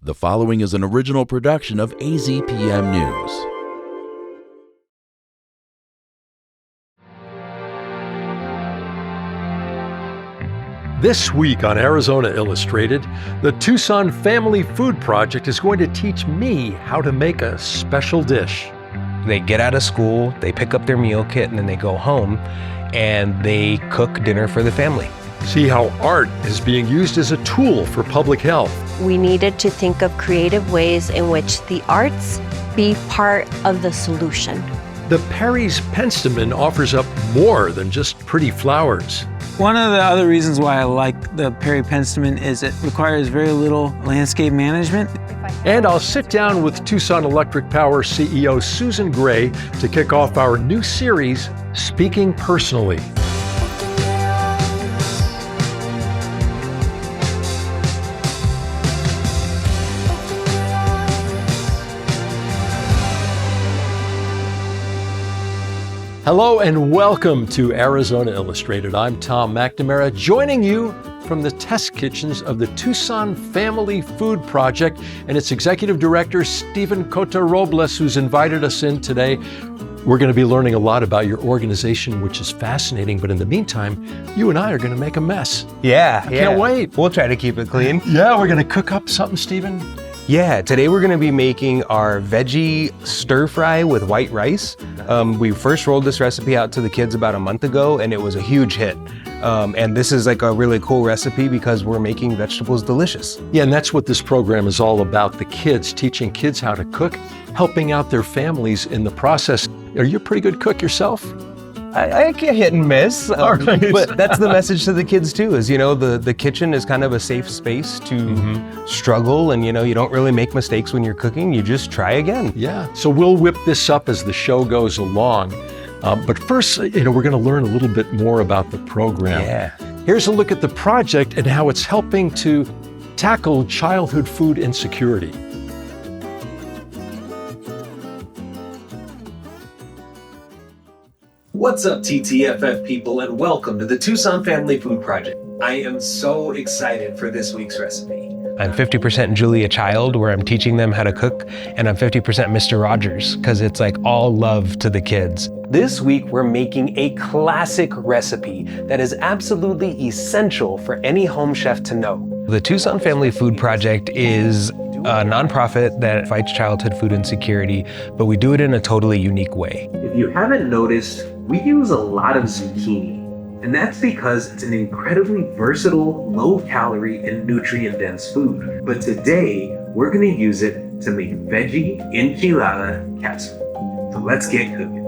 The following is an original production of AZPM News. This week on Arizona Illustrated, the Tucson Family Food Project is going to teach me how to make a special dish. They get out of school, they pick up their meal kit, and then they go home and they cook dinner for the family. See how art is being used as a tool for public health. We needed to think of creative ways in which the arts be part of the solution. The Parry's Penstemon offers up more than just pretty flowers. One of the other reasons why I like the Parry Penstemon is it requires very little landscape management. And I'll sit down with Tucson Electric Power CEO Susan Gray to kick off our new series, Speaking Personally. Hello and welcome to Arizona Illustrated. I'm Tom McNamara, joining you from the test kitchens of the Tucson Family Food Project and its executive director, Steven Cota-Robles, who's invited us in today. We're going to be learning a lot about your organization, which is fascinating, but in the meantime, you and I are going to make a mess. I Can't wait. We'll try to keep it clean. Yeah, we're going to cook up something, Steven. Yeah, today we're gonna be making our veggie stir fry with white rice. We first rolled this recipe out to the kids about a month ago and it was a huge hit. And this is like a really cool recipe because we're making vegetables delicious. Yeah, and that's what this program is all about, the kids, teaching kids how to cook, helping out their families in the process. Are you a pretty good cook yourself? I get hit and miss, Right. but that's the message to the kids too, is, the kitchen is kind of a safe space to struggle and, you don't really make mistakes when you're cooking, you just try again. Yeah, so we'll whip this up as the show goes along. But first, we're going to learn a little bit more about the program. Yeah. Here's a look at the project and how it's helping to tackle childhood food insecurity. What's up, TTFF people, and welcome to the Tucson Family Food Project. I am so excited for this week's recipe. I'm 50% Julia Child, where I'm teaching them how to cook, and I'm 50% Mr. Rogers, because it's like all love to the kids. This week, we're making a classic recipe that is absolutely essential for any home chef to know. The Tucson Family Food Project is a nonprofit that fights childhood food insecurity, but we do it in a totally unique way. If you haven't noticed, we use a lot of zucchini, and that's because it's an incredibly versatile, low-calorie, and nutrient-dense food. But today, we're gonna use it to make veggie enchilada casserole. So let's get cooking.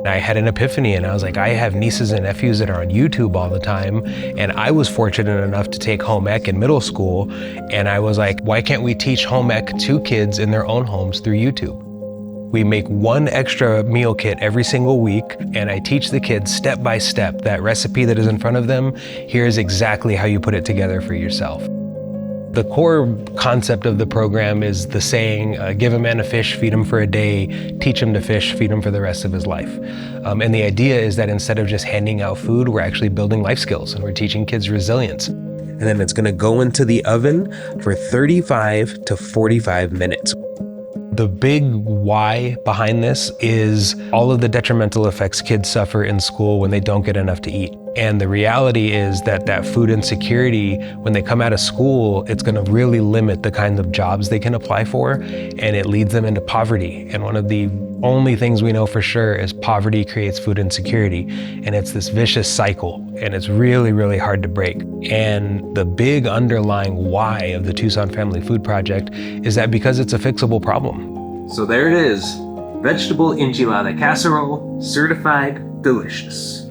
I had an epiphany and I was like, I have nieces and nephews that are on YouTube all the time, and I was fortunate enough to take home ec in middle school, and I was like, why can't we teach home ec to kids in their own homes through YouTube? We make one extra meal kit every single week, and I teach the kids step by step that recipe that is in front of them. Here's exactly how you put it together for yourself. The core concept of the program is the saying, give a man a fish, feed him for a day, teach him to fish, feed him for the rest of his life. And the idea is that instead of just handing out food, we're actually building life skills and we're teaching kids resilience. And then it's gonna go into the oven for 35 to 45 minutes. The big why behind this is all of the detrimental effects kids suffer in school when they don't get enough to eat. And the reality is that food insecurity, when they come out of school, it's gonna really limit the kinds of jobs they can apply for, and it leads them into poverty. And one of the only things we know for sure is poverty creates food insecurity. And it's this vicious cycle, and it's really, really hard to break. And the big underlying why of the Tucson Family Food Project is that because it's a fixable problem. So there it is, vegetable enchilada casserole, certified delicious.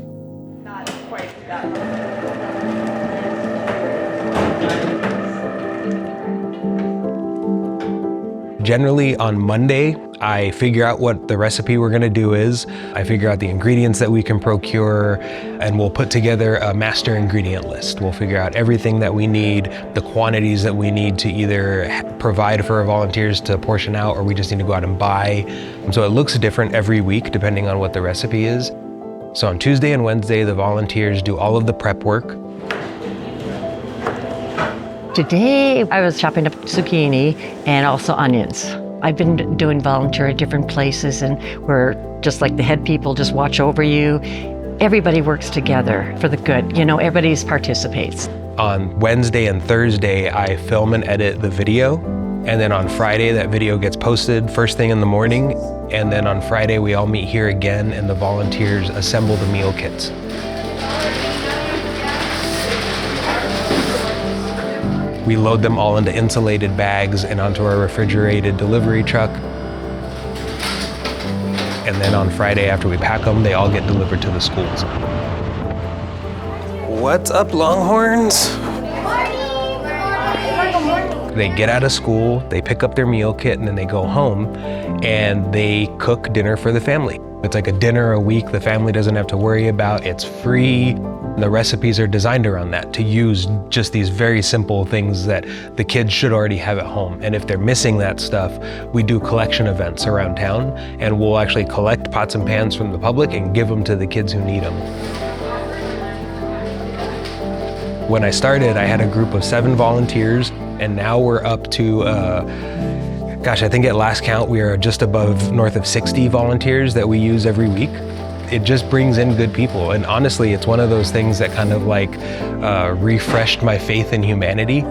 Generally on Monday, I figure out what the recipe we're gonna do is. I figure out the ingredients that we can procure, and we'll put together a master ingredient list. We'll figure out everything that we need, the quantities that we need to either provide for our volunteers to portion out, or we just need to go out and buy. So it looks different every week depending on what the recipe is. So on Tuesday and Wednesday, the volunteers do all of the prep work. Today, I was chopping up zucchini and also onions. I've been doing volunteer at different places, and where just like the head people just watch over you. Everybody works together for the good. You know, everybody participates. On Wednesday and Thursday, I film and edit the video. And then on Friday, that video gets posted first thing in the morning. And then on Friday, we all meet here again and the volunteers assemble the meal kits. We load them all into insulated bags and onto our refrigerated delivery truck. And then on Friday, after we pack them, they all get delivered to the schools. What's up, Longhorns? They get out of school, they pick up their meal kit, and then they go home and they cook dinner for the family. It's like a dinner a week the family doesn't have to worry about. It's free. The recipes are designed around that, to use just these very simple things that the kids should already have at home. And if they're missing that stuff, we do collection events around town, and we'll actually collect pots and pans from the public and give them to the kids who need them. When I started, I had a group of 7 volunteers, and now we're up to, I think at last count, we are just above north of 60 volunteers that we use every week. It just brings in good people. And honestly, it's one of those things that kind of like refreshed my faith in humanity.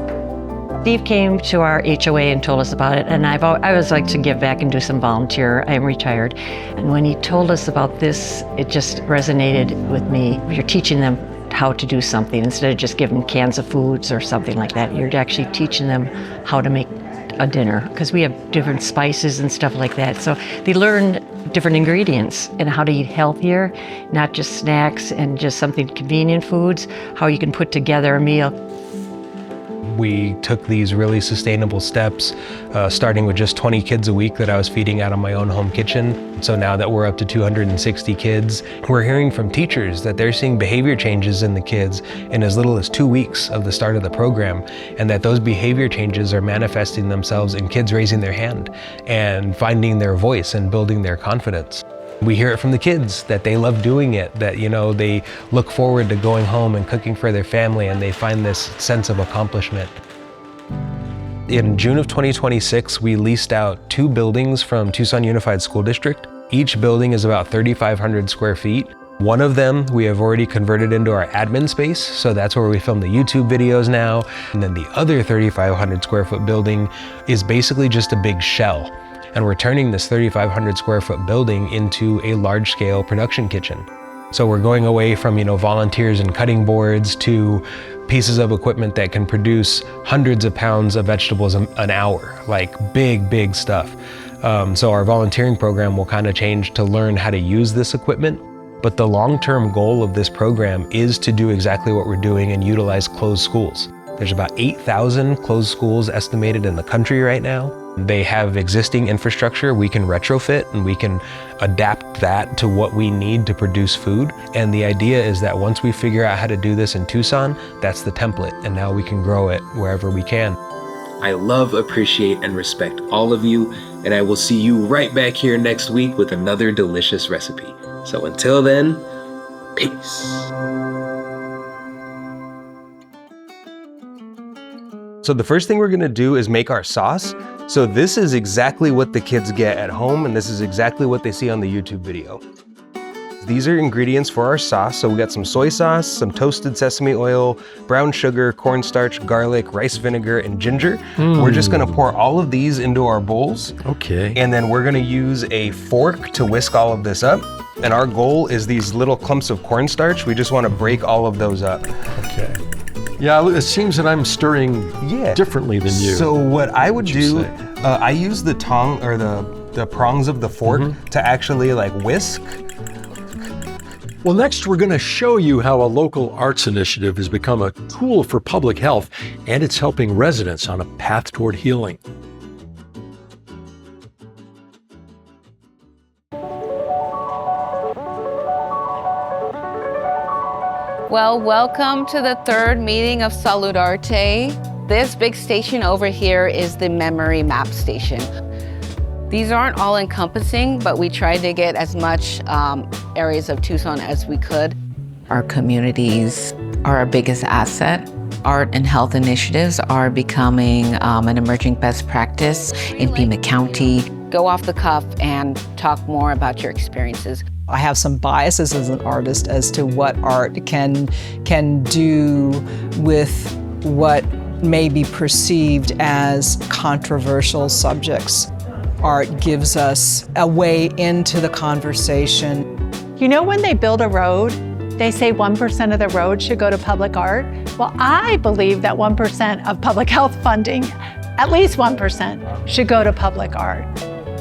Steve came to our HOA and told us about it, and I always like to give back and do some volunteer. I'm retired. And when he told us about this, it just resonated with me. You're teaching them how to do something instead of just giving cans of foods or something like that. You're actually teaching them how to make a dinner, because we have different spices and stuff like that. So they learn different ingredients and how to eat healthier, not just snacks and just something convenient foods, how you can put together a meal. We took these really sustainable steps, starting with just 20 kids a week that I was feeding out of my own home kitchen. So now that we're up to 260 kids, we're hearing from teachers that they're seeing behavior changes in the kids in as little as 2 weeks of the start of the program, and that those behavior changes are manifesting themselves in kids raising their hand and finding their voice and building their confidence. We hear it from the kids that they love doing it, that, you know, they look forward to going home and cooking for their family, and they find this sense of accomplishment. In June of 2026, we leased out 2 buildings from Tucson Unified School District. Each building is about 3,500 square feet. One of them we have already converted into our admin space, so that's where we film the YouTube videos now. And then the other 3,500 square foot building is basically just a big shell. And we're turning this 3,500 square foot building into a large scale production kitchen. So we're going away from, volunteers and cutting boards to pieces of equipment that can produce hundreds of pounds of vegetables an hour, like big stuff. So our volunteering program will kind of change to learn how to use this equipment. But the long-term goal of this program is to do exactly what we're doing and utilize closed schools. There's about 8,000 closed schools estimated in the country right now. They have existing infrastructure we can retrofit, and we can adapt that to what we need to produce food. And the idea is that once we figure out how to do this in Tucson, that's the template, and now we can grow it wherever we can. I love, appreciate, and respect all of you, and I will see you right back here next week with another delicious recipe. So until then, peace. So the first thing we're gonna do is make our sauce. So this is exactly what the kids get at home, and this is exactly what they see on the YouTube video. These are ingredients for our sauce. So we got some soy sauce, some toasted sesame oil, brown sugar, cornstarch, garlic, rice vinegar, and ginger. We're just gonna pour all of these into our bowls. Okay. And then we're gonna use a fork to whisk all of this up. And our goal is these little clumps of cornstarch. We just wanna break all of those up. Okay. Yeah, it seems that I'm stirring differently than you. So what I would do, I use the tongue or the prongs of the fork to actually like whisk. Well, next we're going to show you how a local arts initiative has become a tool for public health, and it's helping residents on a path toward healing. Well, welcome to the 3rd meeting of SaludArte. This big station over here is the memory map station. These aren't all encompassing, but we tried to get as much areas of Tucson as we could. Our communities are our biggest asset. Art and health initiatives are becoming an emerging best practice in Pima County. Go off the cuff and talk more about your experiences. I have some biases as an artist as to what art can do with what may be perceived as controversial subjects. Art gives us a way into the conversation. You know, when they build a road, they say 1% of the road should go to public art. Well, I believe that 1% of public health funding, at least 1%, should go to public art.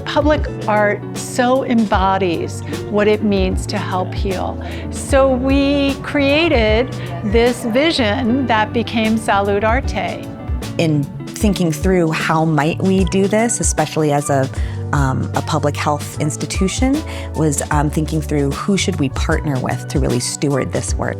Public art so embodies what it means to help heal. So we created this vision that became SaludArte. In thinking through how might we do this, especially as a public health institution, was thinking through who should we partner with to really steward this work.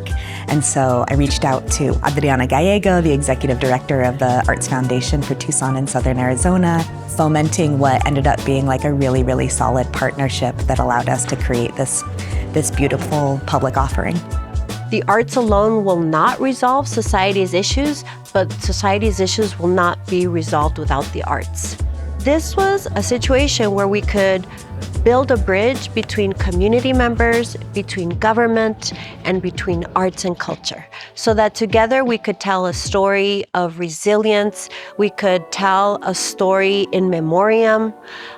And so I reached out to Adriana Gallego, the executive director of the Arts Foundation for Tucson in Southern Arizona, fomenting what ended up being like a really, really solid partnership that allowed us to create this beautiful public offering. The arts alone will not resolve society's issues, but society's issues will not be resolved without the arts. This was a situation where we could build a bridge between community members, between government, and between arts and culture, so that together we could tell a story of resilience, we could tell a story in memoriam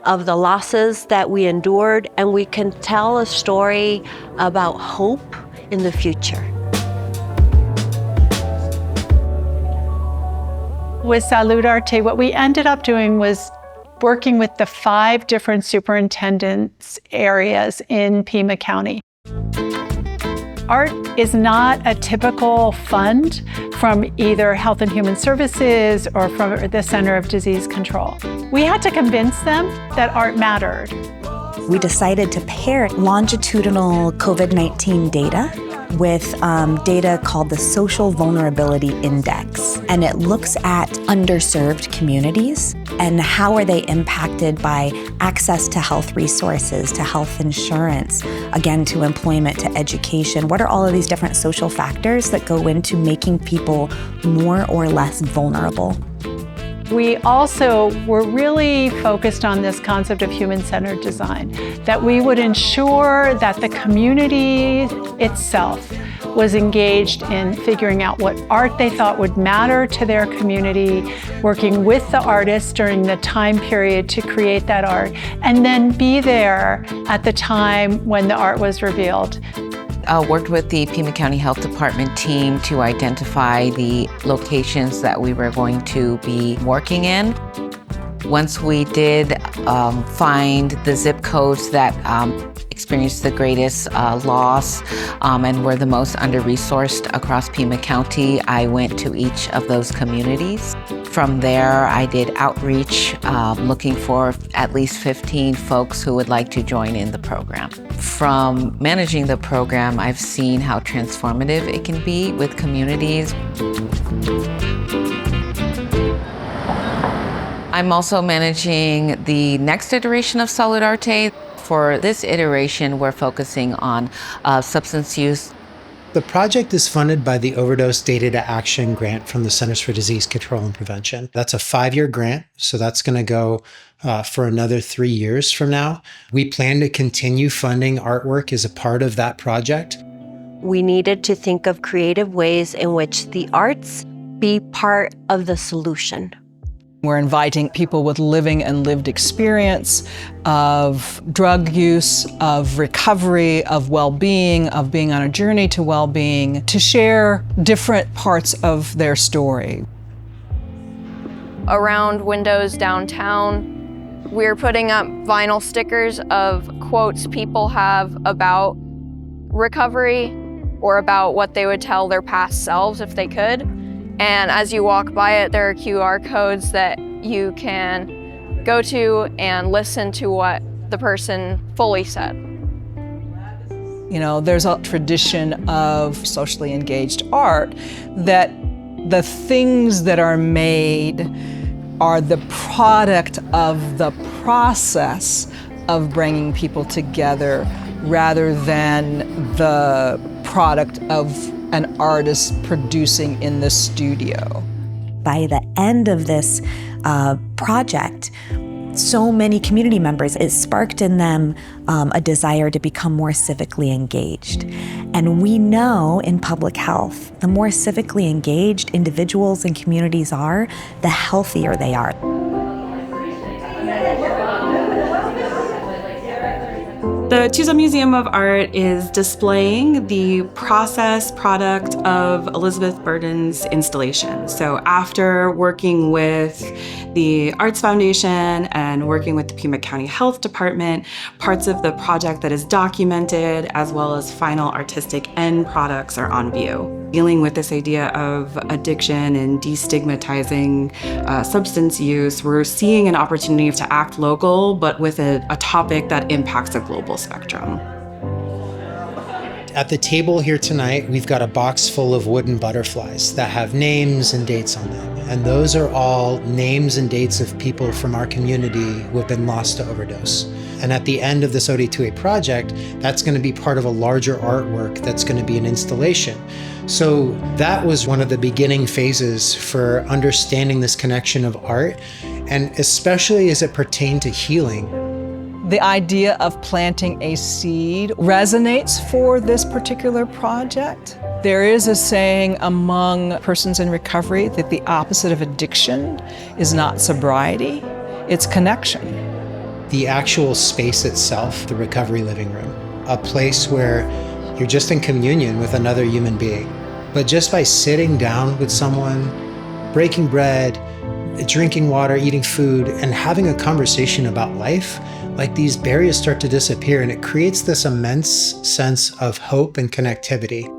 of the losses that we endured, and we can tell a story about hope in the future. With SaludArte, what we ended up doing was working with the 5 different superintendents areas in Pima County. Art is not a typical fund from either Health and Human Services or from the Center of Disease Control. We had to convince them that art mattered. We decided to pair longitudinal COVID-19 data with data called the Social Vulnerability Index. And it looks at underserved communities and how are they impacted by access to health resources, to health insurance, again, to employment, to education. What are all of these different social factors that go into making people more or less vulnerable? We also were really focused on this concept of human-centered design, that we would ensure that the community itself was engaged in figuring out what art they thought would matter to their community, working with the artists during the time period to create that art, and then be there at the time when the art was revealed. Worked with the Pima County Health Department team to identify the locations that we were going to be working in. Once we did find the zip codes that experienced the greatest loss and were the most under-resourced across Pima County, I went to each of those communities. From there, I did outreach looking for at least 15 folks who would like to join in the program. From managing the program, I've seen how transformative it can be with communities. I'm also managing the next iteration of SaludArte. For this iteration, we're focusing on substance use. The project is funded by the Overdose Data to Action grant from the Centers for Disease Control and Prevention. That's a 5-year grant, so that's going to go for another 3 years from now. We plan to continue funding artwork as a part of that project. We needed to think of creative ways in which the arts be part of the solution. We're inviting people with living and lived experience of drug use, of recovery, of well-being, of being on a journey to well-being, to share different parts of their story. Around windows downtown, we're putting up vinyl stickers of quotes people have about recovery or about what they would tell their past selves if they could. And as you walk by it, there are QR codes that you can go to and listen to what the person fully said. You know, there's a tradition of socially engaged art that the things that are made are the product of the process of bringing people together rather than the product of an artist producing in the studio. By the end of this project, so many community members, it sparked in them a desire to become more civically engaged. And we know in public health, the more civically engaged individuals and communities are, the healthier they are. The Tucson Museum of Art is displaying the product of Elizabeth Burden's installation. So after working with the Arts Foundation and working with the Pima County Health Department, parts of the project that is documented as well as final artistic end products are on view. Dealing with this idea of addiction and destigmatizing substance use, we're seeing an opportunity to act local, but with a topic that impacts a global spectrum. At the table here tonight, we've got a box full of wooden butterflies that have names and dates on them. And those are all names and dates of people from our community who have been lost to overdose. And at the end of this OD2A project, that's going to be part of a larger artwork that's going to be an installation. So that was one of the beginning phases for understanding this connection of art, and especially as it pertained to healing. The idea of planting a seed resonates for this particular project. There is a saying among persons in recovery that the opposite of addiction is not sobriety, it's connection. The actual space itself, the recovery living room, a place where you're just in communion with another human being. But just by sitting down with someone, breaking bread, drinking water, eating food, and having a conversation about life, like these barriers start to disappear, and it creates this immense sense of hope and connectivity.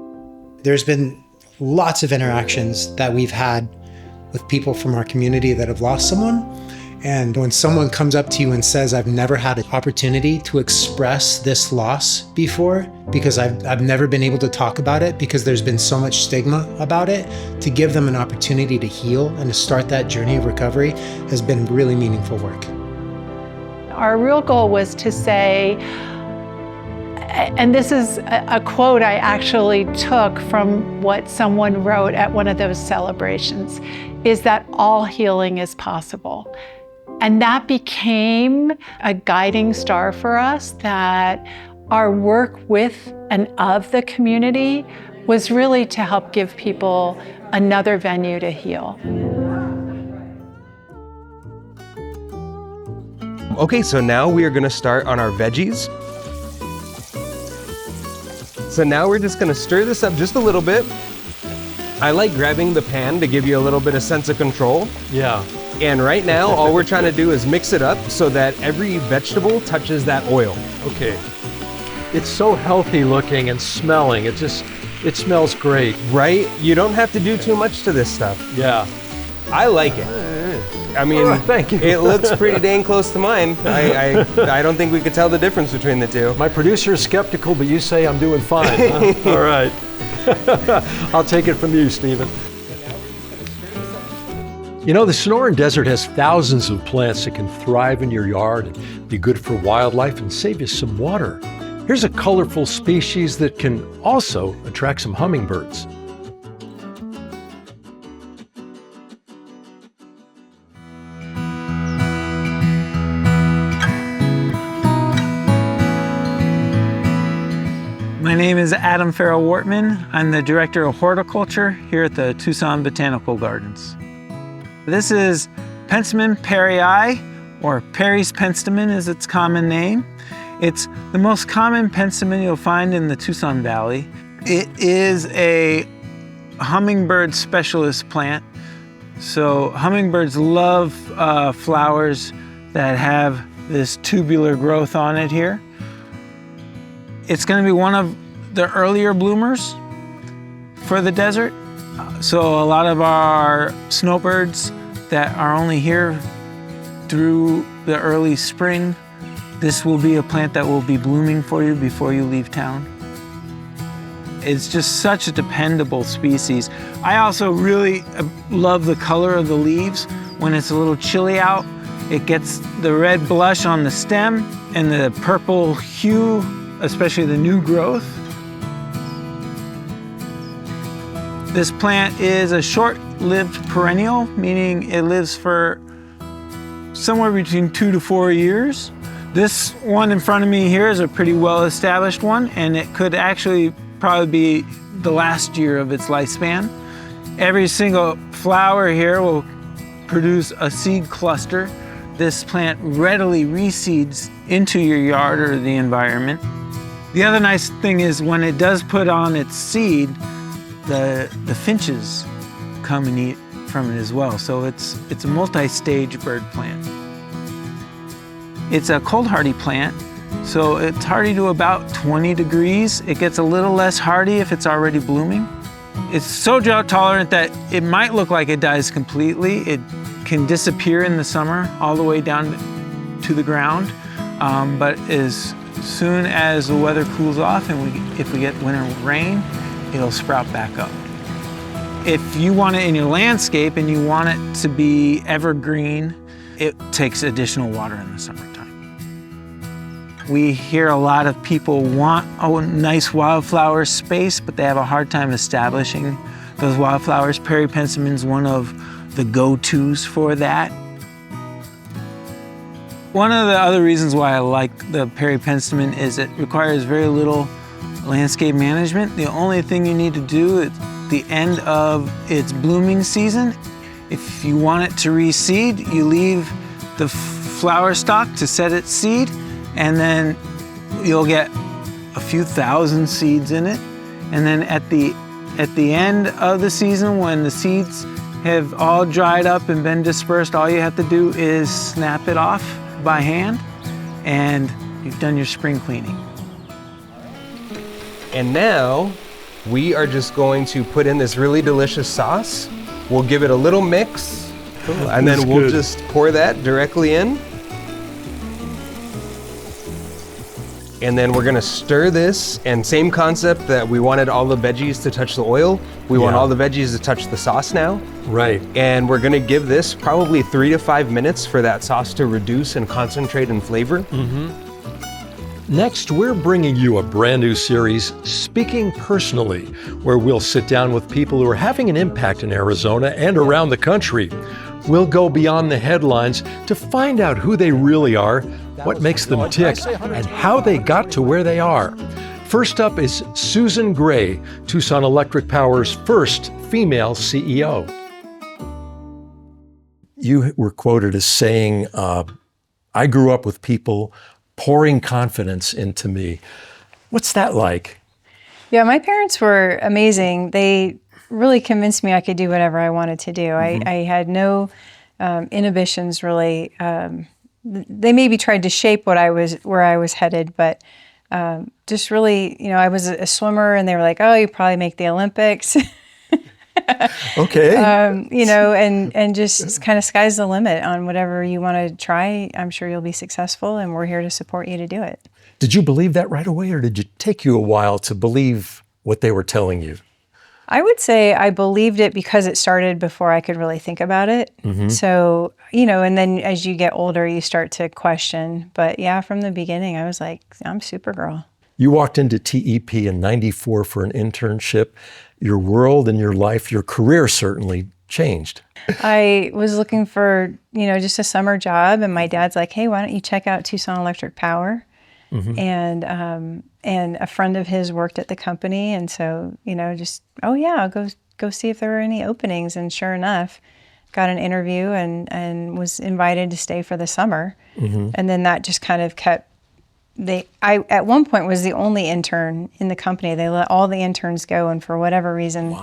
There's been lots of interactions that we've had with people from our community that have lost someone. And when someone comes up to you and says, I've never had an opportunity to express this loss before, because I've never been able to talk about it because there's been so much stigma about it, to give them an opportunity to heal and to start that journey of recovery has been really meaningful work. Our real goal was to say, and this is a quote I actually took from what someone wrote at one of those celebrations, is that all healing is possible. And that became a guiding star for us, that our work with and of the community was really to help give people another venue to heal. Okay, so now we are gonna start on our veggies. So now we're just gonna stir this up just a little bit. I like grabbing the pan to give you a little bit of sense of control. Yeah. And right now, all we're trying to do is mix it up so that every vegetable touches that oil. Okay. It's so healthy looking and smelling. It smells great. Right? You don't have to do too much to this stuff. Yeah. I like it. I mean, right, thank you. It looks pretty dang close to mine. I don't think we could tell the difference between the two. My producer is skeptical, but you say I'm doing fine. Huh? All right. I'll take it from you, Steven. You know, the Sonoran Desert has thousands of plants that can thrive in your yard and be good for wildlife and save you some water. Here's a colorful species that can also attract some hummingbirds. My name is Adam Farrell-Wortman. I'm the Director of Horticulture here at the Tucson Botanical Gardens. This is Penstemon Parry, or Parry's Penstemon is its common name. It's the most common penstemon you'll find in the Tucson Valley. It is a hummingbird specialist plant. So hummingbirds love flowers that have this tubular growth on it here. It's going to be one of the earlier bloomers for the desert. So a lot of our snowbirds that are only here through the early spring, this will be a plant that will be blooming for you before you leave town. It's just such a dependable species. I also really love the color of the leaves. When it's a little chilly out, it gets the red blush on the stem and the purple hue, especially the new growth. This plant is a short-lived perennial, meaning it lives for somewhere between 2 to 4 years. This one in front of me here is a pretty well-established one, and it could actually probably be the last year of its lifespan. Every single flower here will produce a seed cluster. This plant readily reseeds into your yard or the environment. The other nice thing is when it does put on its seed, the finches come and eat from it as well. So it's a multi-stage bird plant. It's a cold hardy plant, so it's hardy to about 20 degrees. It gets a little less hardy if it's already blooming. It's so drought tolerant that it might look like it dies completely. It can disappear in the summer all the way down to the ground, but as soon as the weather cools off and if we get winter rain, it'll sprout back up. If you want it in your landscape and you want it to be evergreen, it takes additional water in the summertime. We hear a lot of people want a nice wildflower space, but they have a hard time establishing those wildflowers. Parry Penstemon is one of the go-tos for that. One of the other reasons why I like the Parry Penstemon is it requires very little landscape management. The only thing you need to do at the end of its blooming season, if you want it to reseed, you leave the flower stalk to set its seed, and then you'll get a few thousand seeds in it. And then at the end of the season, when the seeds have all dried up and been dispersed, all you have to do is snap it off by hand, and you've done your spring cleaning. And now we are just going to put in this really delicious sauce. We'll give it a little mix, and then we'll just pour that directly in. And then we're gonna stir this, and same concept that we wanted all the veggies to touch the oil. We want all the veggies to touch the sauce now. Right. And we're gonna give this probably 3 to 5 minutes for that sauce to reduce and concentrate in flavor. Next, we're bringing you a brand new series, Speaking Personally, where we'll sit down with people who are having an impact in Arizona and around the country. We'll go beyond the headlines to find out who they really are, what makes them tick, and how they got to where they are. First up is Susan Gray, Tucson Electric Power's first female CEO. You were quoted as saying, I grew up with people pouring confidence into me. What's that like? Yeah, my parents were amazing. They really convinced me I could do whatever I wanted to do. I had no inhibitions really. They maybe tried to shape where I was headed, but just really, I was a swimmer, and they were like, "Oh, you probably make the Olympics." Okay. And just kind of sky's the limit on whatever you want to try. I'm sure you'll be successful, and we're here to support you to do it. Did you believe that right away, or did it take you a while to believe what they were telling you? I would say I believed it because it started before I could really think about it. So, and then as you get older, you start to question. But yeah, from the beginning, I was like, I'm Supergirl. You walked into TEP in '94 for an internship. Your world and your life, your career certainly changed. I was looking for, just a summer job, and my dad's like, hey, why don't you check out Tucson Electric Power? And a friend of his worked at the company, and so, I'll go see if there are any openings. And sure enough, got an interview and was invited to stay for the summer. And then that just kind of kept, I at one point was the only intern in the company. They let all the interns go, and for whatever reason,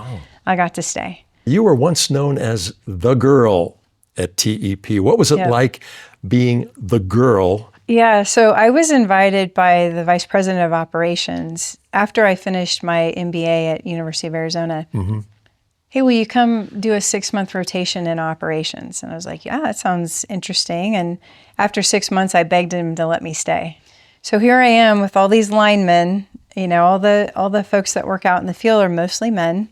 I got to stay. You were once known as the girl at TEP. What was it like being the girl? Yeah, so I was invited by the vice president of operations after I finished my MBA at University of Arizona. Hey, will you come do a 6-month rotation in operations? And I was like, yeah, that sounds interesting. And after 6 months, I begged him to let me stay. So here I am with all these linemen. All the folks that work out in the field are mostly men,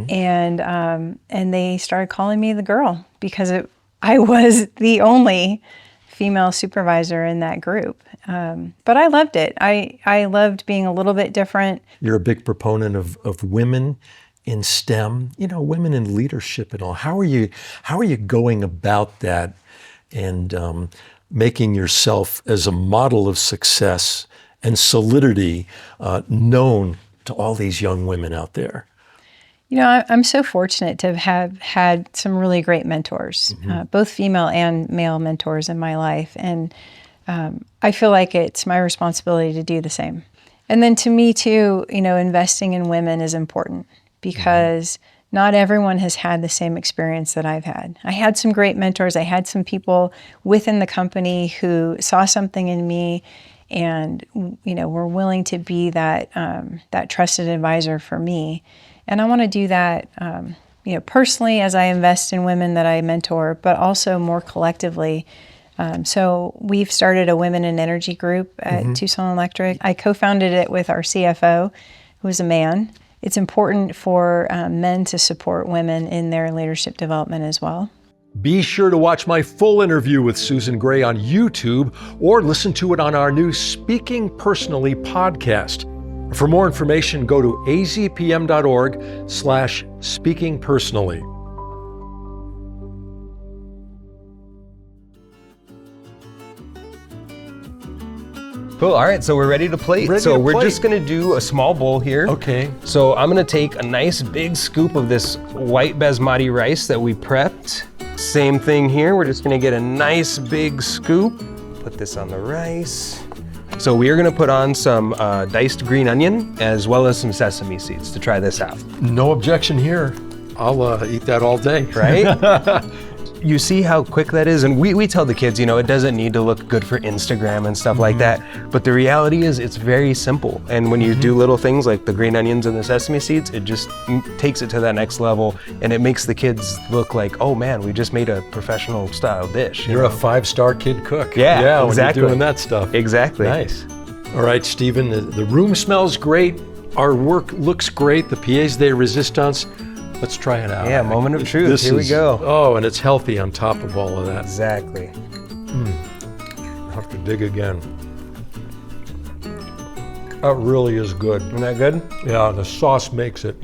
and they started calling me the girl because I was the only female supervisor in that group. But I loved it. I loved being a little bit different. You're a big proponent of women in STEM, women in leadership and all. How are you going about that and making yourself as a model of success and solidity known to all these young women out there? I'm so fortunate to have had some really great mentors, both female and male mentors in my life. And I feel like it's my responsibility to do the same. And then to me too, investing in women is important because not everyone has had the same experience that I've had. I had some great mentors. I had some people within the company who saw something in me and, were willing to be that trusted advisor for me. And I want to do that, personally as I invest in women that I mentor, but also more collectively. So we've started a Women in Energy group at Tucson Electric. I co-founded it with our CFO, who is a man. It's important for men to support women in their leadership development as well. Be sure to watch my full interview with Susan Gray on YouTube or listen to it on our new Speaking Personally podcast. For more information, go to azpm.org/speakingpersonally. Cool. All right, so we're ready to plate. We're just gonna do a small bowl here. Okay. So I'm gonna take a nice big scoop of this white basmati rice that we prepped. Same thing here. We're just gonna get a nice big scoop. Put this on the rice. So we are gonna put on some diced green onion as well as some sesame seeds to try this out. No objection here. I'll eat that all day. Right? You see how quick that is? And we tell the kids, it doesn't need to look good for Instagram and stuff like that. But the reality is it's very simple. And when you do little things like the green onions and the sesame seeds, it just takes it to that next level. And it makes the kids look like, oh man, we just made a professional style dish. You're a 5-star kid cook. Yeah, exactly. When you're doing that stuff. Exactly. Nice. All right, Steven, the room smells great. Our work looks great. The pièce de résistance. Let's try it out. Yeah, moment of truth. Here we go. Oh, and it's healthy on top of all of that. Exactly. I'll have to dig again. That really is good. Isn't that good? Yeah, the sauce makes it.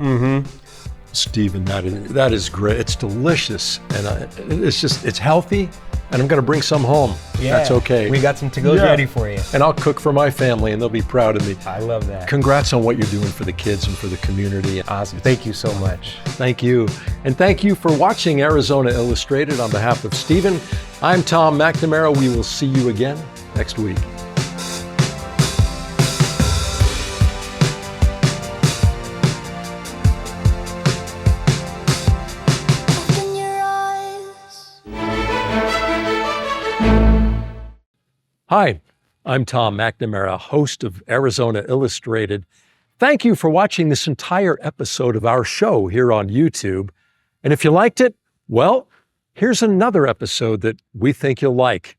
Steven, that is great. It's delicious, and it's healthy, and I'm gonna bring some home. Yeah, that's okay. We got some to-go's ready for you. And I'll cook for my family, and they'll be proud of me. I love that. Congrats on what you're doing for the kids and for the community. Awesome. Thank you so much. Thank you. And thank you for watching Arizona Illustrated. On behalf of Steven, I'm Tom McNamara. We will see you again next week. Hi, I'm Tom McNamara, host of Arizona Illustrated. Thank you for watching this entire episode of our show here on YouTube. And if you liked it, well, here's another episode that we think you'll like.